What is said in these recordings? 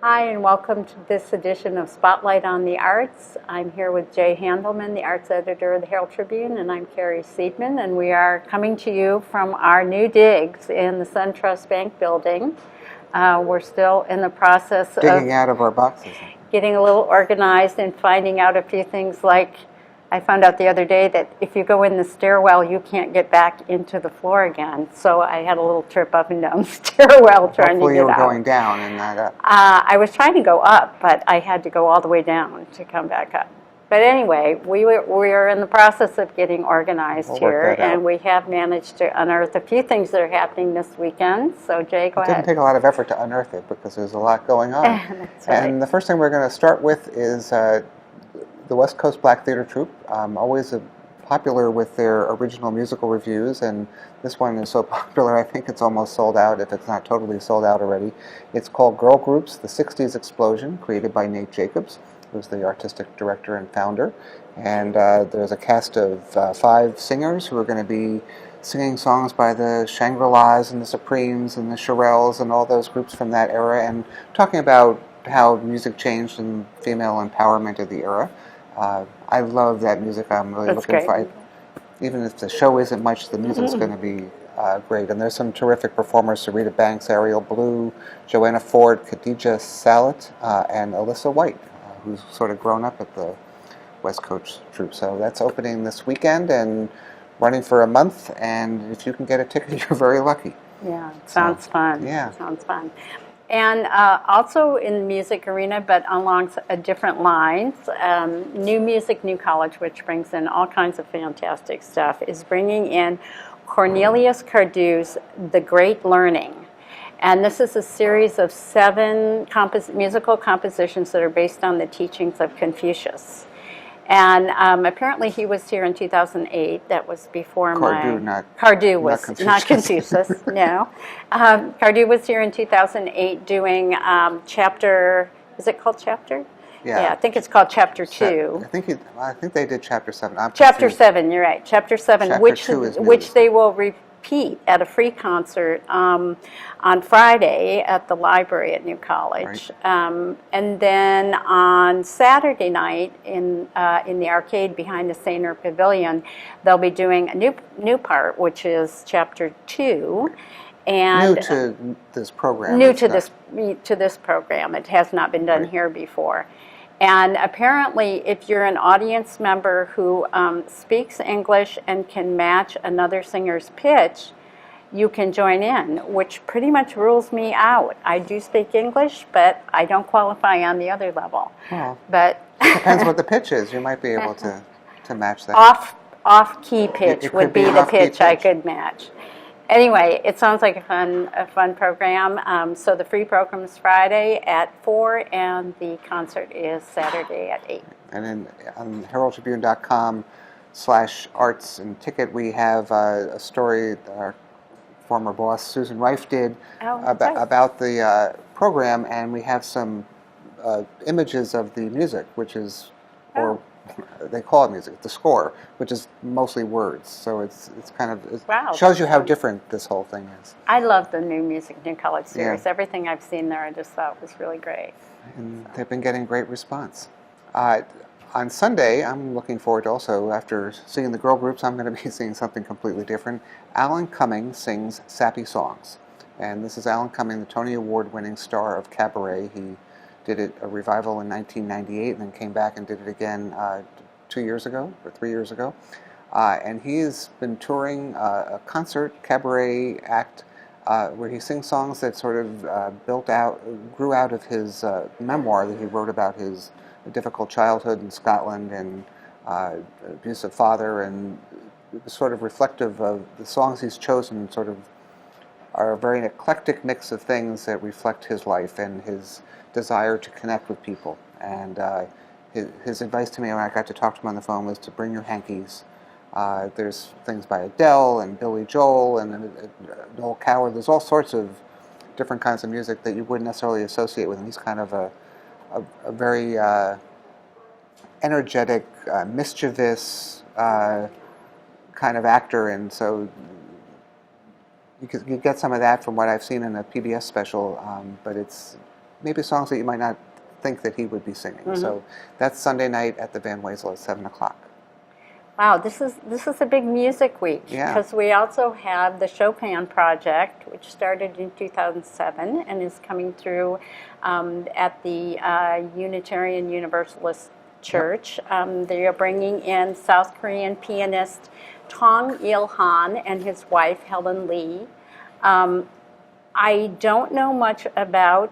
Hi, and welcome to this edition of Spotlight on the Arts. I'm here with Jay Handelman, the arts editor of the Herald-Tribune, and I'm Carrie Seidman, and we are coming to you from our new digs in the SunTrust Bank building. We're still in the process digging out of our boxes. Getting a little organized and finding out a few things, like I found out the other day that if you go in the stairwell, you can't get back into the floor again. So I had a little trip up and down the stairwell trying to get out. Hopefully you were going down and not up. I was trying to go up, but I had to go all the way down to come back up. But anyway, we are in the process of getting organized here, and we have managed to unearth a few things that are happening this weekend. So Jay, go ahead. It didn't take a lot of effort to unearth it because there's a lot going on. That's right. And the first thing we're going to start with is the West Coast Black Theater Troupe. Always popular with their original musical reviews, and this one is so popular I think it's almost sold out, if it's not totally sold out already. It's called Girl Groups, The 60s Explosion, created by Nate Jacobs, who's the artistic director and founder. And there's a cast of 5 singers who are going to be singing songs by the Shangri-Las and the Supremes and the Shirelles and all those groups from that era, and talking about how music changed and female empowerment of the era. I love that music. I'm really looking for it. Even if the show isn't much, the music's going to be great. And there's some terrific performers: Sarita Banks, Ariel Blue, Joanna Ford, Khadija Salat, and Alyssa White, who's sort of grown up at the West Coast Troupe. So that's opening this weekend and running for a month. And if you can get a ticket, you're very lucky. Yeah, sounds fun. Yeah. Sounds fun. And also in the music arena, but along different lines, New Music, New College, which brings in all kinds of fantastic stuff, is bringing in Cornelius Cardew's The Great Learning. And this is a series of 7 musical compositions that are based on the teachings of Confucius. And apparently he was here in 2008. That was before Cardew was not Confucius. No, Cardew was here in 2008 doing chapter. Is it called chapter? Yeah, I think it's called chapter 2. I think they did chapter 7. Chapter 7. You're right. Chapter 7, chapter which they will repeat at a free concert on Friday at the library at New College, right. And then on Saturday night in the arcade behind the Sainer Pavilion, they'll be doing a new part, which is chapter 2. And new to this program. New to this program. It has not been done here before. And apparently, if you're an audience member who speaks English and can match another singer's pitch, you can join in, which pretty much rules me out. I do speak English, but I don't qualify on the other level. Well, but it depends what the pitch is. You might be able to match that. Off-key pitch would be the pitch I could match. Anyway, it sounds like a fun program. So the free program is Friday at 4, and the concert is Saturday at 8. And then on heraldtribune.com/arts and ticket, we have a story that our former boss Susan Reif did about the program, and we have some images of the music, which is, or they call it music, the score, which is mostly words. So it's kind of, shows you how different this whole thing is. I love the New Music, New College series. Yeah. Everything I've seen there I just thought was really great. And they've been getting great response. On Sunday, I'm looking forward to also, after seeing the girl groups, I'm going to be seeing something completely different. Alan Cumming sings Sappy Songs. And this is Alan Cumming, the Tony Award-winning star of Cabaret. He did a revival in 1998 and then came back and did it again 2 years ago or 3 years ago. And he's been touring a concert cabaret act where he sings songs that sort of grew out of his memoir that he wrote about his difficult childhood in Scotland and abusive father, and sort of reflective of the songs he's chosen sort of are a very eclectic mix of things that reflect his life and his desire to connect with people. And his advice to me when I got to talk to him on the phone was to bring your hankies. There's things by Adele and Billy Joel and Noel Coward. There's all sorts of different kinds of music that you wouldn't necessarily associate with him. He's kind of a very energetic, mischievous kind of actor, and so you get some of that from what I've seen in a PBS special, but it's maybe songs that you might not think that he would be singing. So that's Sunday night at the Van Wezel at 7 o'clock. Wow, this is a big music week because we also have the Chopin Project, which started in 2007 and is coming through at the Unitarian Universalist Church. They are bringing in South Korean pianist Tong Il-han and his wife Helen Lee. I don't know much about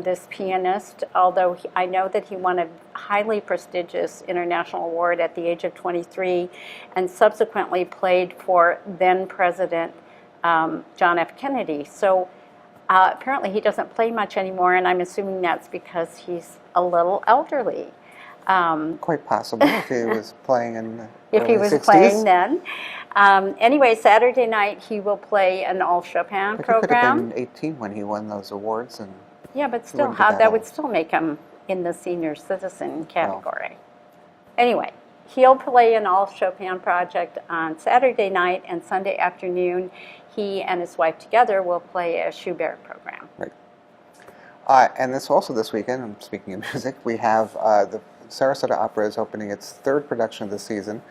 this pianist, although I know that he won a highly prestigious international award at the age of 23 and subsequently played for then President John F. Kennedy. So apparently he doesn't play much anymore, and I'm assuming that's because he's a little elderly. Quite possible if he was playing in the if early he was 60s. playing then. Anyway, Saturday night he will play an all Chopin But program. he could have been 18 when he won those awards, and Yeah, but still, wouldn't be that that would old. still make him in the senior citizen category. Anyway, he'll play an all Chopin project on Saturday night, and Sunday afternoon, he and his wife together will play a Schubert program. Right. And this also this weekend, and speaking of music, we have the Sarasota Opera is opening its third production of the season,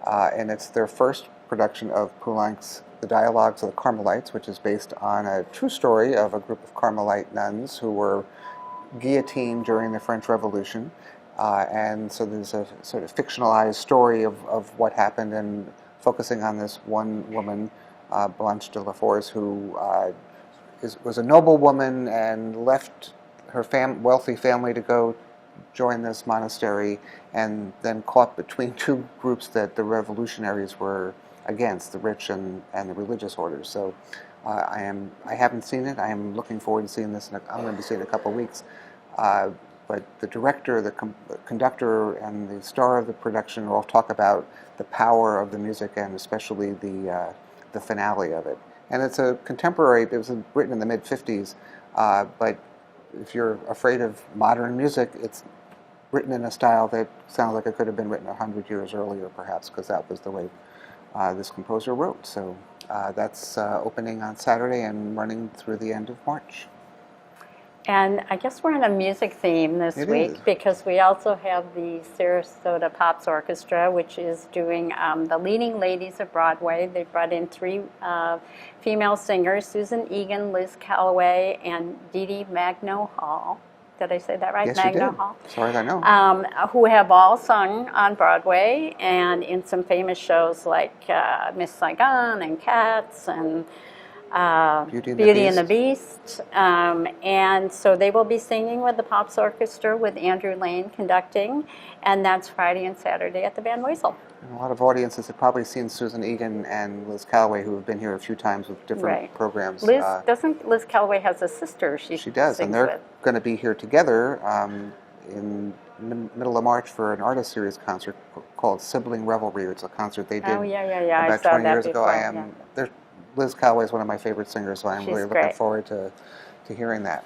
and it's their first production of Poulenc's The Dialogues of the Carmelites, which is based on a true story of a group of Carmelite nuns who were guillotined during the French Revolution. And so there's a sort of fictionalized story of what happened, and focusing on this one woman, Blanche de la Force, who was a noble woman and left her wealthy family to go join this monastery, and then caught between two groups that the revolutionaries were against, the rich and the religious orders. So I haven't seen it. I am looking forward to seeing this. I'm going to be seeing it in a couple of weeks. But the director, the conductor, and the star of the production all talk about the power of the music, and especially the finale of it. And it's a contemporary. It was written in the mid-50s, but if you're afraid of modern music, it's written in a style that sounds like it could have been written 100 years earlier, perhaps, because that was the way this composer wrote. So that's opening on Saturday and running through the end of March. And I guess we're in a music theme this It week is. because we also have the Sarasota Pops Orchestra, which is doing the Leading Ladies of Broadway. They brought in three female singers, Susan Egan, Liz Calloway, and Dee Dee Magno Hall. Did I say that right? Yes, Magno you did. Hall. As far as I know. Who have all sung on Broadway and in some famous shows like Miss Saigon and Cats and Beauty and the Beast. And so they will be singing with the Pops Orchestra with Andrew Lane conducting, and that's Friday and Saturday at the Van Wezel. And a lot of audiences have probably seen Susan Egan and Liz Calloway, who have been here a few times with different programs. Liz Calloway has a sister she does, and they're with. going to be here together in the middle of March for an artist series concert called Sibling Revelry. It's a concert they did Oh, yeah. about I saw 20 that years ago. before, Liz Calloway is one of my favorite singers, so I'm She's really looking great. forward to hearing that.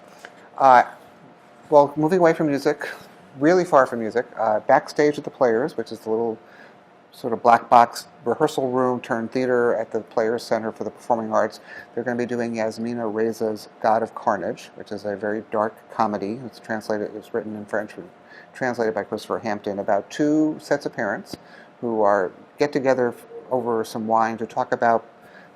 Well, moving away from music, really far from music, backstage at the Players, which is the little sort of black box rehearsal room turned theater at the Players Center for the Performing Arts. They're going to be doing Yasmina Reza's God of Carnage, which is a very dark comedy. It's written in French, translated by Christopher Hampton, about two sets of parents who get together over some wine to talk about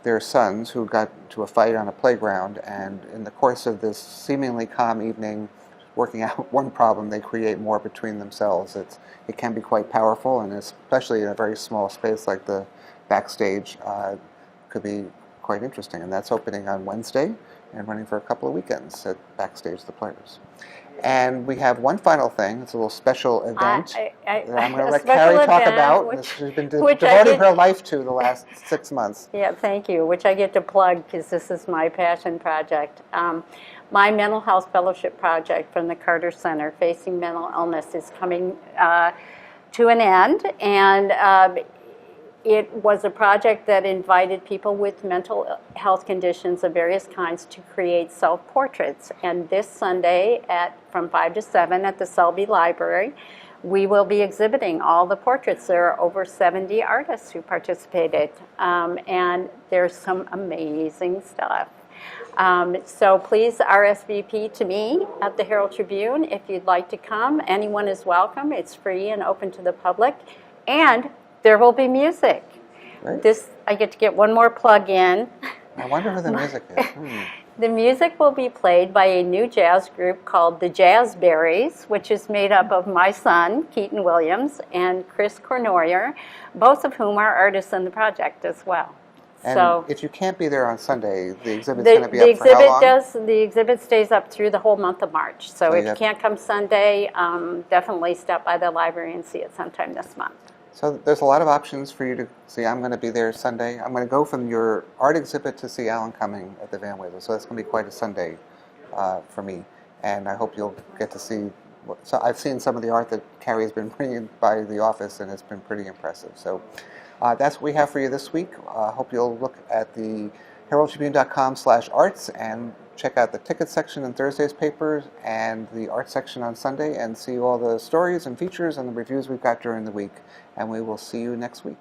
their sons who got to a fight on a playground, and in the course of this seemingly calm evening, working out one problem, they create more between themselves. It can be quite powerful, and especially in a very small space like the backstage, could be quite interesting. And that's opening on Wednesday and running for a couple of weekends at Backstage the Players. And we have one final thing. It's a little special event that I'm going to let Carrie talk about. She's been devoting her life to the last 6 months. Yeah, thank you, which I get to plug because this is my passion project. My mental health fellowship project from the Carter Center, Facing Mental Illness, is coming to an end, and it was a project that invited people with mental health conditions of various kinds to create self-portraits. And this Sunday from 5 to 7 at the Selby Library, we will be exhibiting all the portraits. There are over 70 artists who participated, and there's some amazing stuff. So please RSVP to me at the Herald-Tribune if you'd like to come. Anyone is welcome. It's free and open to the public. And there will be music. Right. I get to get one more plug in. I wonder who the music is. The music will be played by a new jazz group called the Jazzberries, which is made up of my son, Keaton Williams, and Chris Cornoyer, both of whom are artists in the project as well. And so if you can't be there on Sunday, the exhibit's going to be up for how long? The exhibit stays up through the whole month of March. So if you have- can't come Sunday, definitely stop by the library and see it sometime this month. So there's a lot of options for you to see. I'm going to be there Sunday. I'm going to go from your art exhibit to see Alan Cumming at the Van Waver. So that's going to be quite a Sunday for me. And I hope you'll get to see. So I've seen some of the art that Carrie has been bringing by the office, and it's been pretty impressive. So that's what we have for you this week. I hope you'll look at the heraldtribune.com/arts and check out the ticket section in Thursday's papers and the art section on Sunday and see all the stories and features and the reviews we've got during the week. And we will see you next week.